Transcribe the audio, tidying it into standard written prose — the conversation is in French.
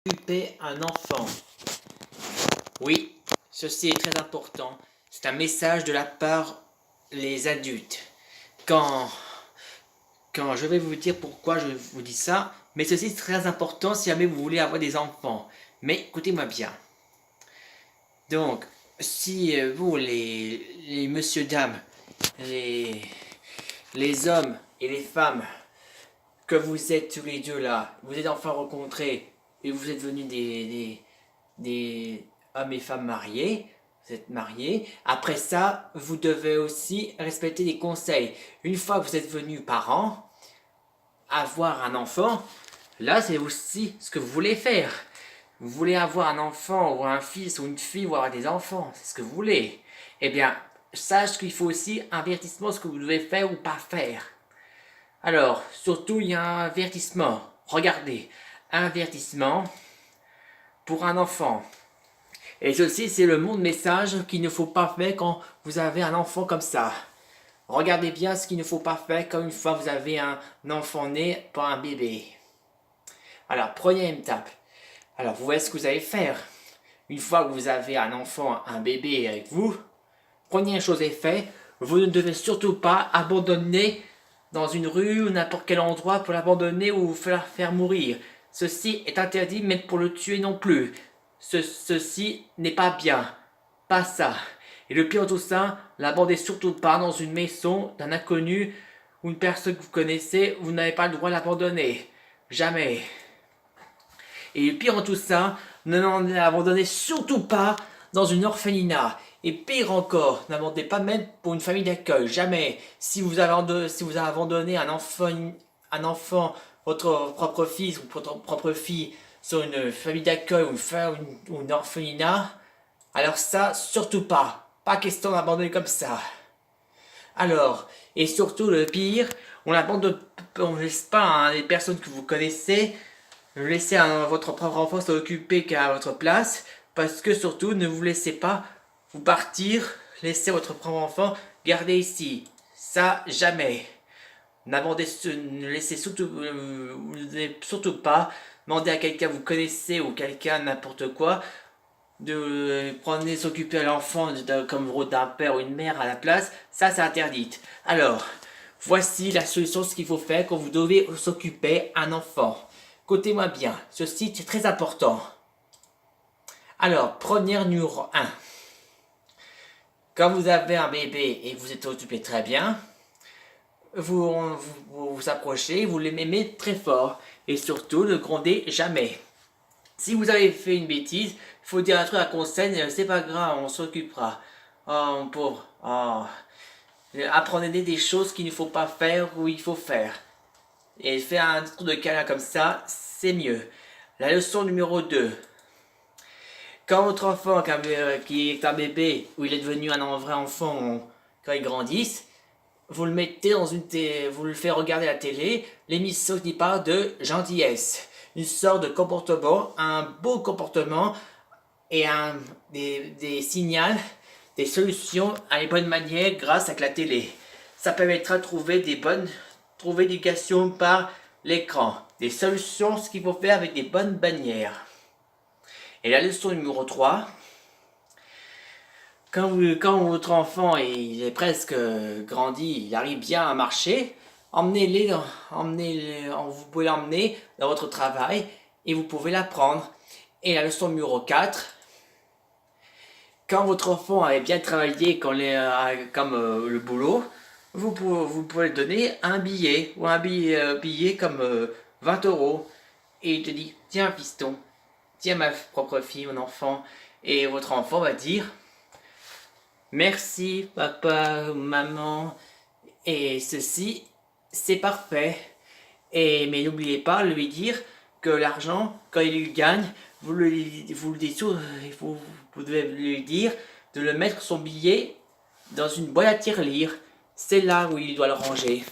Occuper un enfant. Oui, ceci est très important. C'est un message de la part des adultes. Quand, quand je vais vous dire pourquoi je vous dis ça, mais ceci est très important si jamais vous voulez avoir des enfants. Mais écoutez-moi bien. Donc, si vous, les messieurs, dames, les, les hommes et les femmes, que vous êtes tous les deux là, vous êtes enfin rencontrés et vous êtes venus des hommes et femmes mariés, vous êtes mariés. Après ça, vous devez aussi respecter les conseils. Une fois que vous êtes devenus parents, avoir un enfant, là c'est aussi ce que vous voulez faire. Vous voulez avoir un enfant ou un fils ou une fille ou avoir des enfants, c'est ce que vous voulez. Eh bien, sache qu'il faut aussi un avertissement ce que vous devez faire ou pas faire. Alors, surtout il y a un avertissement. Regardez, un avertissement pour un enfant. Et ceci, c'est le monde message qu'il ne faut pas faire quand vous avez un enfant comme ça. Regardez bien ce qu'il ne faut pas faire quand une fois vous avez un enfant né par un bébé. Alors, première étape. Alors, vous voyez ce que vous allez faire. Une fois que vous avez un enfant, un bébé avec vous, première chose est faite, vous ne devez surtout pas abandonner dans une rue ou n'importe quel endroit pour l'abandonner ou vous faire mourir. Ceci est interdit, même pour le tuer non plus. Ceci n'est pas bien. Pas ça. Et le pire de tout ça, l'abandonnez surtout pas dans une maison d'un inconnu ou une personne que vous connaissez, vous n'avez pas le droit de l'abandonner. Jamais. Et le pire en tout ça, ne l'abandonnez surtout pas dans une orphelinat. Et pire encore, n'abandonnez pas même pour une famille d'accueil. Jamais. Si vous avez abandonné un enfant, votre propre fils ou votre propre fille sur une famille d'accueil ou une orphelinat, alors ça, surtout pas. Pas question d'abandonner comme ça. Alors, et surtout le pire, on ne laisse pas les personnes que vous connaissez, laisser votre propre enfant s'occuper qu'à votre place, parce que surtout ne vous laissez pas vous partir, laisser votre propre enfant garder ici. Ça, jamais. Ne laissez surtout pas demander à quelqu'un que vous connaissez ou quelqu'un n'importe quoi de prendre s'occuper à l'enfant comme d'un père ou une mère à la place, ça c'est interdit. Alors, voici la solution, ce qu'il faut faire quand vous devez s'occuper un enfant. Écoutez-moi bien, ceci c'est très important. Alors, première numéro 1. Quand vous avez un bébé et vous êtes occupé très bien, vous approchez, vous l'aimez très fort. Et surtout, ne grondez jamais. Si vous avez fait une bêtise, il faut dire un truc à conseil, c'est pas grave, on s'occupera. Oh, mon pauvre. Oh. Apprenez des choses qu'il ne faut pas faire ou il faut faire. Et faire un tour de câlin comme ça, c'est mieux. La leçon numéro 2. Quand votre enfant qui est un bébé ou il est devenu un vrai enfant quand il grandisse, vous le mettez dans vous le faites regarder à la télé, l'émission qui parle de gentillesse. Une sorte de comportement, un beau comportement et des signaux, des solutions à les bonnes manières grâce à la télé. Ça permettra de trouver trouver l'éducation par l'écran. Des solutions, ce qu'il faut faire avec des bonnes bannières. Et la leçon numéro 3. Quand votre enfant il est presque grandi, il arrive bien à marcher, vous pouvez l'emmener dans votre travail et vous pouvez l'apprendre. Et la leçon numéro 4, quand votre enfant a bien travaillé comme le boulot, vous pouvez lui donner un billet ou un billet comme 20 euros. Et il te dit, tiens fiston, tiens ma propre fille, mon enfant. Et votre enfant va dire, merci papa, maman, et ceci, c'est parfait. Mais n'oubliez pas de lui dire que l'argent, quand il le gagne, vous devez lui dire de le mettre son billet dans une boîte à tirelire. C'est là où il doit le ranger.